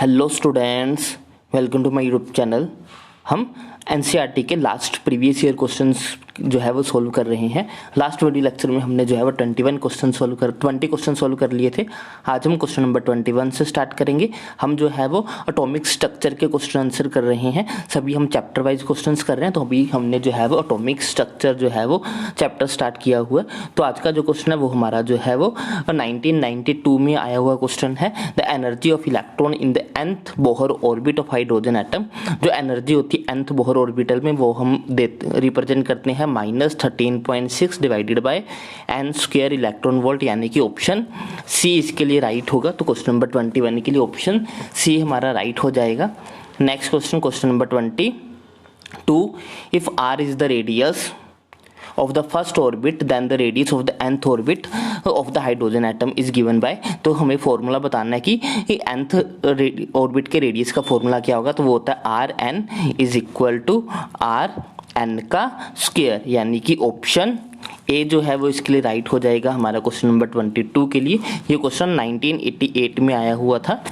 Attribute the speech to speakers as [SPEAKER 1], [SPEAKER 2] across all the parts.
[SPEAKER 1] Hello students, welcome to my YouTube channel. हम NCERT के last previous year questions जो है वो सोल्व कर रहे हैं। लास्ट वीडियो लेक्चर में हमने जो है वो 20 क्वेश्चन सोल्व कर लिए थे। आज हम क्वेश्चन नंबर 21 से स्टार्ट करेंगे। हम जो है वो एटॉमिक स्ट्रक्चर के क्वेश्चन आंसर कर रहे हैं। सभी हम चैप्टर वाइज क्वेश्चंस कर रहे हैं, तो अभी हमने जो है वो एटॉमिक स्ट्रक्चर जो है वो चैप्टर स्टार्ट किया हुआ है। तो आज का जो क्वेश्चन है वो हमारा जो है वो 1992 में आया हुआ क्वेश्चन है। The energy of electron in the nth Bohr orbit of hydrogen atom. जो एनर्जी होती है nth बोहर ऑर्बिटल में वो हम रिप्रेजेंट करते हैं -13.6 divided by n square electron volt, यानी कि ऑप्शन सी इसके लिए राइट होगा। तो क्वेश्चन नंबर 21 के लिए ऑप्शन सी हमारा राइट हो जाएगा। Next question number 22, if r is the radius of the first orbit then the radius of the nth orbit of the hydrogen atom is given by। तो हमें formula बताना है कि nth ऑर्बिट के radius का formula क्या होगा। तो वो होता है r n is equal to r n का स्क्वायर, यानी कि ऑप्शन ए जो है वो इसके लिए राइट हो जाएगा हमारा क्वेश्चन नंबर 22 के लिए। ये क्वेश्चन 1988 में आया हुआ था।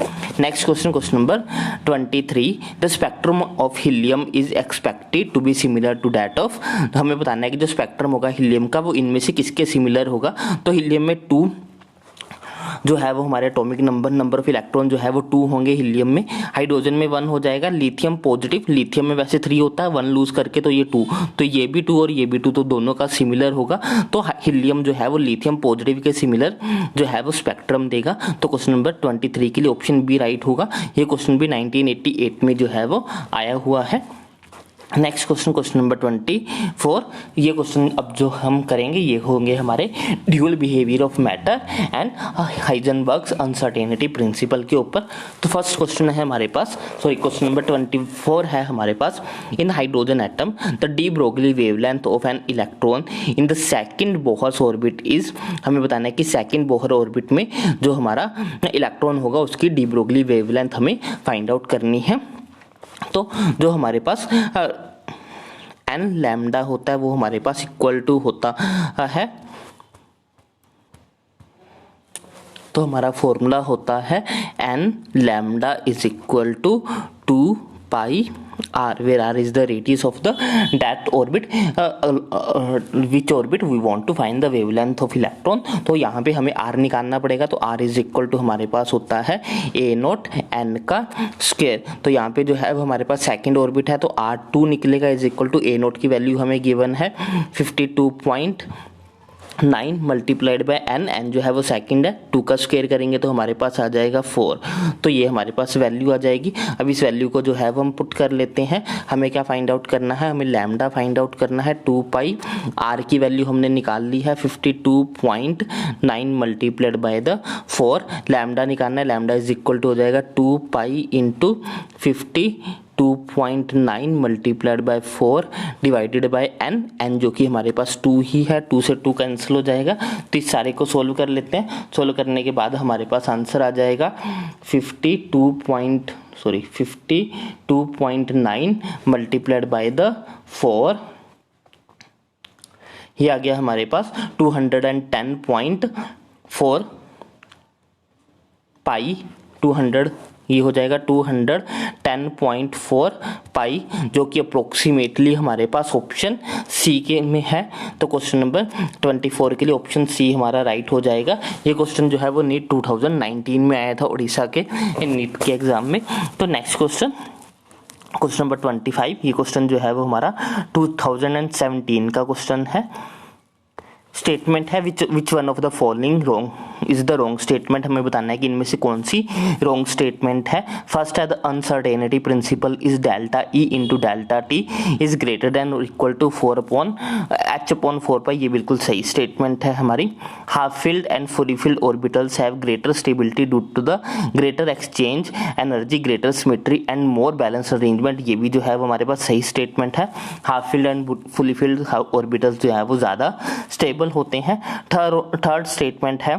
[SPEAKER 1] Next question number 23, the spectrum of helium is expected to be similar to that of. तो हमें बताना है कि जो स्पेक्ट्रम होगा हीलियम का वो इनमें से किसके सिमिलर होगा। तो हीलियम में 2 जो है वो हमारे एटॉमिक नंबर ऑफ इलेक्ट्रॉन जो है वो 2 होंगे हीलियम में। हाइड्रोजन में 1 हो जाएगा। लिथियम पॉजिटिव, लिथियम में वैसे 3 होता है, 1 लूज करके तो ये 2, तो ये भी 2 और ये भी 2, तो दोनों का सिमिलर होगा। तो हीलियम जो है वो लिथियम पॉजिटिव के सिमिलर जो है वो स्पेक्ट्रम देगा। तो क्वेश्चन नंबर 23 के लिए ऑप्शन बी राइट होगा। ये क्वेश्चन भी 1988 में जो है वो आया हुआ है। नेक्स्ट क्वेश्चन नंबर 24, ये क्वेश्चन अब जो हम करेंगे ये होंगे हमारे dual behaviour of matter and Heisenberg's uncertainty principle के ऊपर। तो फर्स्ट क्वेश्चन है हमारे पास, क्वेश्चन नंबर 24 है हमारे पास। In hydrogen atom the de Broglie wavelength of an electron in the second Bohr orbit is. हमें बताना है कि सेकंड बोहर ऑर्बिट में जो हमारा इलेक्ट्रॉन होगा उसकी डी ब्रोगली वेवलेंथ हमें फाइंड आउट करनी है। तो जो हमारे पास n लैम्डा होता है वो हमारे पास इक्वल टू होता है, तो हमारा फॉर्मूला होता है n lambda is equal to 2 pi r, where r is the radius of that orbit which orbit we want to find the wavelength of electron। तो यहाँ पे हमें r निकालना पड़ेगा। तो r इज इक्वल टू हमारे पास होता है a0 n का स्क्वायर। तो यहाँ पे जो है वो हमारे पास सेकंड ऑर्बिट है, तो r2 निकलेगा इज इक्वल टू a0 की वैल्यू हमें गिवन है 52.9 मल्टीप्लाइड बाय n जो है वो सेकंड है, 2 का स्क्वायर करेंगे तो हमारे पास आ जाएगा 4। तो ये हमारे पास वैल्यू आ जाएगी। अब इस वैल्यू को जो है वो हम पुट कर लेते हैं। हमें क्या फाइंड आउट करना है, हमें लैम्डा फाइंड आउट करना है। 2 पाई r की वैल्यू हमने निकाल ली है 52.9 मल्टीप्लाइड बाय द 4। लैम्डा निकालना है, लैम्डा इज इक्वल टू हो जाएगा 2 pi into 52.9 multiplied by 4 divided by n जो कि हमारे पास 2 ही है, 2 से 2 कैंसिल हो जाएगा। तो इस सारे को सोल्व कर लेते हैं। सोल्व करने के बाद हमारे पास आंसर आ जाएगा 52.9 मल्टीप्लाइड बाय द 4, ये आ गया हमारे पास 210.4 पाई 200, ये हो जाएगा 210.4 पाई, जो कि अप्रोक्सीमेटली हमारे पास ऑप्शन सी के में है। तो क्वेश्चन नंबर 24 के लिए ऑप्शन सी हमारा राइट हो जाएगा। ये क्वेश्चन जो है वो नीट 2019 में आया था उड़ीसा के नीट के एग्जाम में। तो नेक्स्ट क्वेश्चन नंबर 25, ये क्वेश्चन जो है वो हमारा 2017 का क्वेश्चन है। स्टेटमेंट है which one of the following wrong is the wrong statement. हमें बताना है कि इनमें से कौन सी रॉन्ग स्टेटमेंट है। फर्स्ट है the uncertainty principle is delta e into delta t is greater than और इक्वल टू 4/h/4 पाई, ये बिल्कुल सही स्टेटमेंट है हमारी। Half filled and fully filled orbitals have greater stability due to the greater exchange energy, greater symmetry and more balance arrangement, ये भी जो है वो हमारे पास सही स्टेटमेंट है। Half filled and fully filled orbitals जो है वो ज़्यादा स्टेबल होते हैं। थर्ड स्टेटमेंट है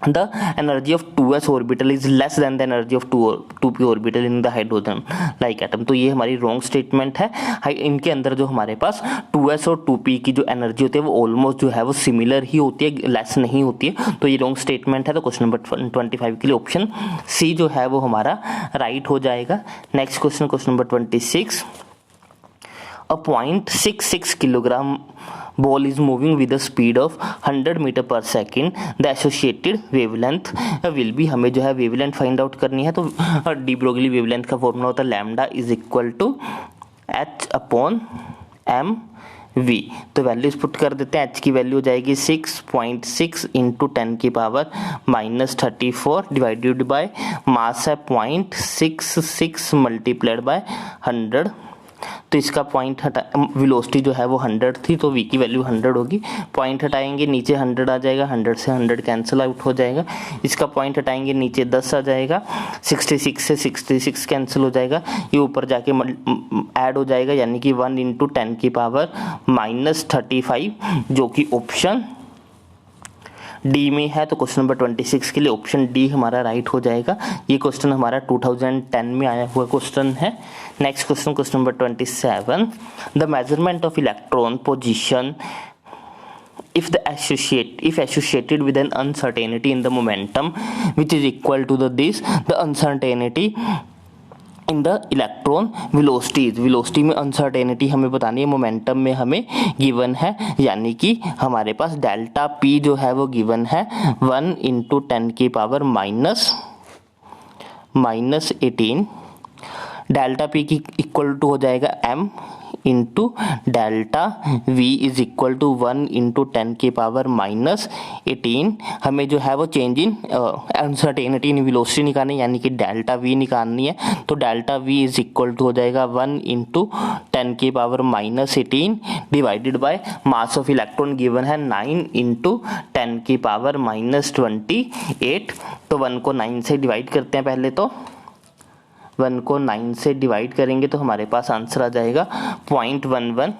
[SPEAKER 1] the energy of 2s orbital is less than the energy of 2p orbital in the hydrogen like atom। तो ये हमारी रॉन्ग स्टेटमेंट है। इनके अंदर जो हमारे पास 2s और 2p की जो एनर्जी होती है वो ऑलमोस्ट जो है वो सिमिलर ही होती है, लेस नहीं होती है। तो ये रॉन्ग स्टेटमेंट है। तो क्वेश्चन नंबर 25 के लिए ऑप्शन सी जो है वो हमारा राइट हो जाएगा। Next question, question number 26, a 0.66 kilogram ball is moving with a speed of 100 metre per second, the associated wavelength will be. हमें जो है वेवलेंथ फाइंड आउट करनी है। तो डी ब्रोगली वेवलेंथ का फॉर्मूला होता है lambda is equal to H upon m v. तो वैल्यूज पुट कर देते हैं। एच की वैल्यू हो जाएगी 6.6 इंटू 10 की पावर -34 डिवाइडेड बाय मास है 0.66 मल्टीप्लाइड बाय 100। तो इसका पॉइंट हटा, वेलोसिटी जो है वो 100 थी तो v की वैल्यू 100 होगी। पॉइंट हटाएंगे नीचे 100 आ जाएगा, 100 से 100 कैंसिल आउट हो जाएगा। इसका पॉइंट हटाएंगे नीचे 10 आ जाएगा, 66 से 66 कैंसिल हो जाएगा। ये ऊपर जाके ऐड हो जाएगा यानी कि 1 इंटू 10 की पावर -35 जो कि ऑप्शन डी में है। तो क्वेश्चन नंबर 26 के लिए ऑप्शन डी हमारा राइट हो जाएगा। ये क्वेश्चन हमारा 2010 में आया हुआ क्वेश्चन है। Next question, question number 27, the measurement of electron position if associated with an uncertainty in the momentum which is equal to the uncertainty in the electron velocities. Velocity में uncertainty हमें बतानी है, momentum में हमें given है यानी कि हमारे पास डेल्टा पी जो है वो गिवन है 1 इंटू 10 की पावर -18। डेल्टा पी की इक्वल टू हो जाएगा m into delta v is equal to 1 into 10 की पावर -18। हमें जो है वो change in uncertainty in velocity निकालनी यानी कि डेल्टा वी निकालनी है। तो delta v is equal to हो जाएगा 1 इंटू 10 की power -18 divided by mass of electron given है 9 इंटू 10 की पावर -28। तो 1 को 9 से डिवाइड करते हैं। पहले तो 1 को 9 से डिवाइड करेंगे तो हमारे पास आंसर आ जाएगा 0.11।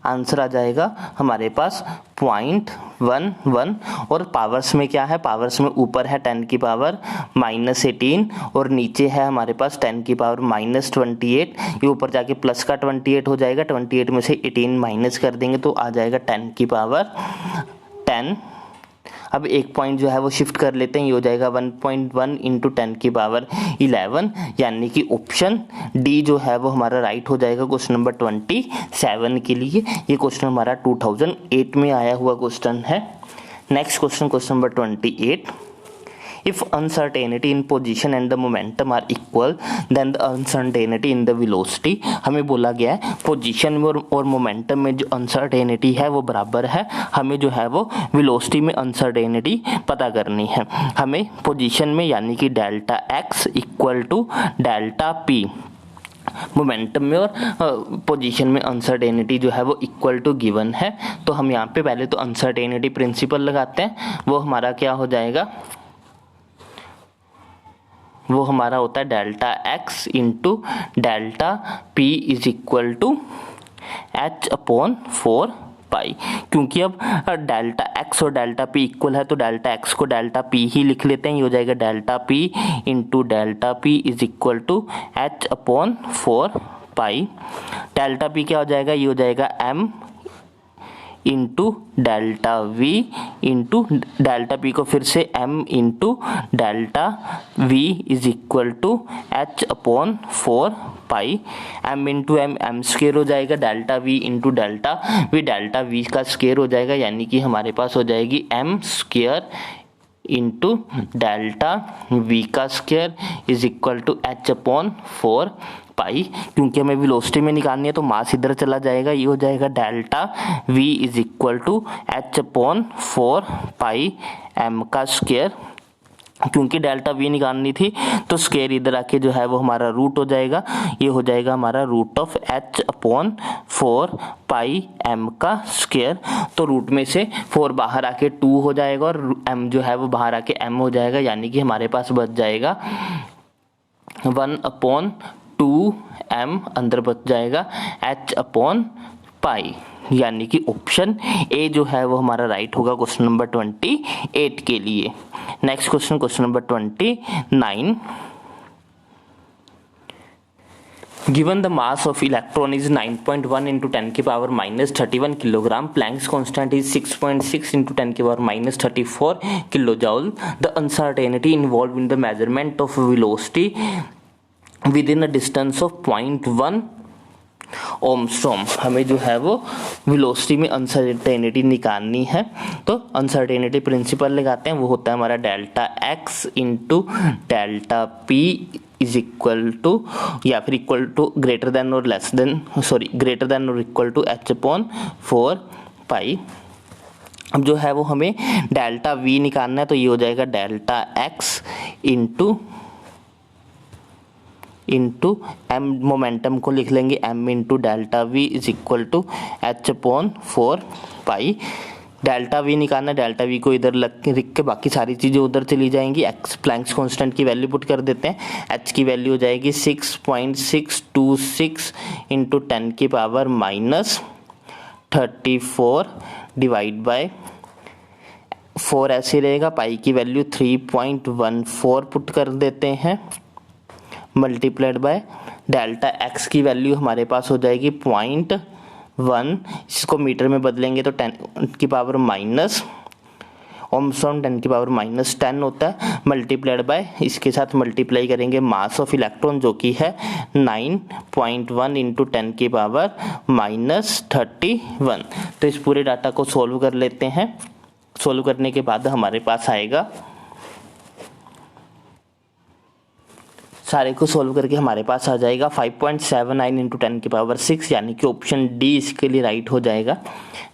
[SPEAKER 1] आंसर आ जाएगा हमारे पास 0.11। और पावर्स में क्या है, पावर्स में ऊपर है 10 की पावर -18 और नीचे है हमारे पास 10 की पावर -28। ये ऊपर जाके प्लस का 28 हो जाएगा। 28 में से 18 माइनस कर देंगे तो आ जाएगा 10 की पावर 10। अब एक पॉइंट जो है वो शिफ्ट कर लेते हैं, ये हो जाएगा 1.1 इंटू 10 की पावर 11 यानी कि ऑप्शन डी जो है वो हमारा राइट हो जाएगा क्वेश्चन नंबर 27 के लिए। ये क्वेश्चन हमारा 2008 में आया हुआ क्वेश्चन है। Next question, question number 28, if uncertainty in position and the momentum are equal then the uncertainty in the velocity। हमें बोला गया है पोजीशन में और मोमेंटम में जो अनसर्टेनिटी है वो बराबर है। हमें जो है वो वेलोसिटी में अनसर्टेनिटी पता करनी है। हमें पोजीशन में यानी कि delta x equal to delta p, momentum में और पोजीशन में अनसर्टेनिटी जो है वो इक्वल टू गिवन है। तो हम यहाँ पे पहले तो अनसर्टेनिटी प्रिंसिपल लगाते हैं। वो हमारा क्या हो जाएगा, वो हमारा होता है delta x into delta P is equal to H upon 4 pi. क्योंकि अब डेल्टा एक्स और डेल्टा पी इक्वल है तो डेल्टा एक्स को डेल्टा पी ही लिख लेते हैं। ये हो जाएगा delta p into delta P is equal to H upon 4 pi. Delta p क्या हो जाएगा, ये हो जाएगा m into delta v into delta p को फिर से m into delta v is equal to H upon 4 pi. m into m square हो जाएगा, delta v into delta v का स्क्वेयर हो जाएगा यानी कि हमारे पास हो जाएगी m square into delta v का square is equal to H upon 4 pi. क्योंकि हमें वेलोसिटी में निकालनी है तो मास इधर चला जाएगा। ये हो जाएगा delta v is equal to H upon 4 pi m का स्क्वायर। क्योंकि डेल्टा v निकालनी थी तो स्क्वायर इधर आके जो है वो हमारा रूट हो जाएगा। ये हो जाएगा हमारा root of h upon 4 pi m का स्क्वायर। तो रूट में से 4 बाहर आके 2 हो जाएगा और m जो है वो बाहर आके m हो जाएगा यानी कि हमारे पास बच जाएगा 1 अपॉन 2m अंदर बच जाएगा h अपॉन पाई। यानी कि ऑप्शन ए जो है वो हमारा राइट होगा क्वेश्चन नंबर 28 के लिए। Next question number 29। Given the mass of electron is 9.1 into 10 की power minus 31 kilogram, Planck's constant is 6.6 into 10 की power minus 34 kilo joule, the uncertainty involved in the measurement of velocity within a distance of 0.1 ओमस्ट्रॉम। हमें जो है वो velocity में uncertainty निकालनी है, तो अनसर्टेनिटी प्रिंसिपल लगाते हैं, वो होता है हमारा delta x into delta P is equal to या फिर इक्वल टू ग्रेटर देन और equal to H upon 4 pi. अब जो है वो हमें डेल्टा वी निकालना है, तो ये हो जाएगा delta x into m, momentum को लिख लेंगे m into delta v is equal to H upon 4 pi. Delta v निकालना, डेल्टा वी को इधर लिख के बाकी सारी चीज़ें उधर चली जाएंगी। एक्स प्लैंक्स कांस्टेंट की वैल्यू पुट कर देते हैं, एच की वैल्यू हो जाएगी 6.626 इंटू 10 की पावर माइनस 34 डिवाइड बाय 4 ऐसे रहेगा। पाई की वैल्यू 3.14 पुट कर देते हैं, मल्टीप्लाइड बाय डेल्टा एक्स की वैल्यू हमारे पास हो जाएगी 0.1, इसको मीटर में बदलेंगे तो 10 की पावर माइनस ओमस्ट्रॉम 10 की पावर माइनस 10 होता है, मल्टीप्लाइड बाय इसके साथ मल्टीप्लाई करेंगे मास ऑफ इलेक्ट्रॉन जो कि है 9.1 इंटू 10 की पावर माइनस 31। तो इस पूरे डाटा को सॉल्व कर लेते हैं। सॉल्व करने के बाद हमारे पास आएगा, सारे को सोल्व करके हमारे पास आ जाएगा 5.79 इंटू 10 की पावर 6, यानी कि ऑप्शन डी इसके लिए राइट हो जाएगा।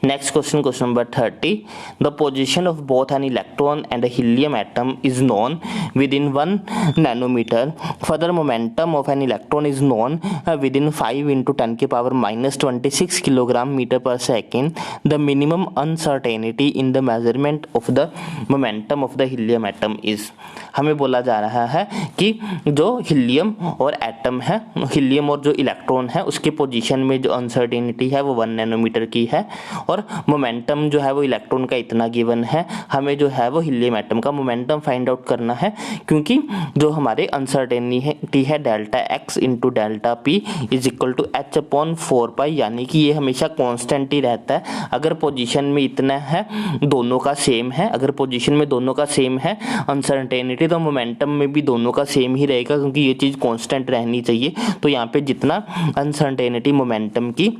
[SPEAKER 1] Next question number 30। The position of both an electron and a helium atom is known within 1 nanometre. Further momentum of an electron is known within 5 into 10 की power minus 26 kilogram metre per second. The minimum uncertainty in the measurement of the momentum of the helium atom is. हमें बोला जा रहा है कि जो helium और atom है, हीलियम और जो इलेक्ट्रॉन है उसके पोजीशन में जो अनसर्टेनिटी है वो 1 नैनोमीटर की है, और मोमेंटम जो है वो इलेक्ट्रॉन का इतना गिवन है। हमें जो है वो हीलियम एटम का मोमेंटम फाइंड आउट करना है, क्योंकि जो हमारे अनसर्टेनिटी है delta x into delta P is equal to H upon 4 pi, यानी कि ये हमेशा कांस्टेंट ही रहता है। अगर पोजीशन में इतना है, दोनों का सेम है, अगर पोजीशन में दोनों का सेम है अनसर्टेनिटी, तो मोमेंटम में भी दोनों का सेम ही रहेगा, क्योंकि ये चीज़ कांस्टेंट रहनी चाहिए। तो यहाँ पे जितना अनसर्टेनिटी मोमेंटम की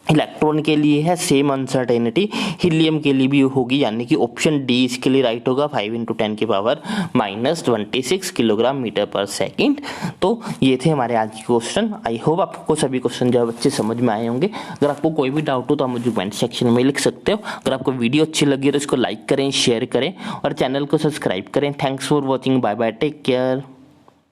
[SPEAKER 1] इलेक्ट्रॉन के लिए है, सेम अनसर्टेनिटी हीलियम के लिए भी होगी, यानी कि ऑप्शन डी इसके लिए राइट होगा 5 इंटू 10 की power minus 26 kilogram metre per second. तो ये थे हमारे आज के क्वेश्चन। आई होप आपको सभी क्वेश्चन जो है बच्चे समझ में आए होंगे। अगर आपको कोई भी डाउट हो तो आप मुझे कमेंट सेक्शन में लिख सकते हो। अगर आपको वीडियो अच्छी लगी तो इसको लाइक करें, शेयर करें और चैनल को सब्सक्राइब करें। Thanks for watching, bye bye, take care.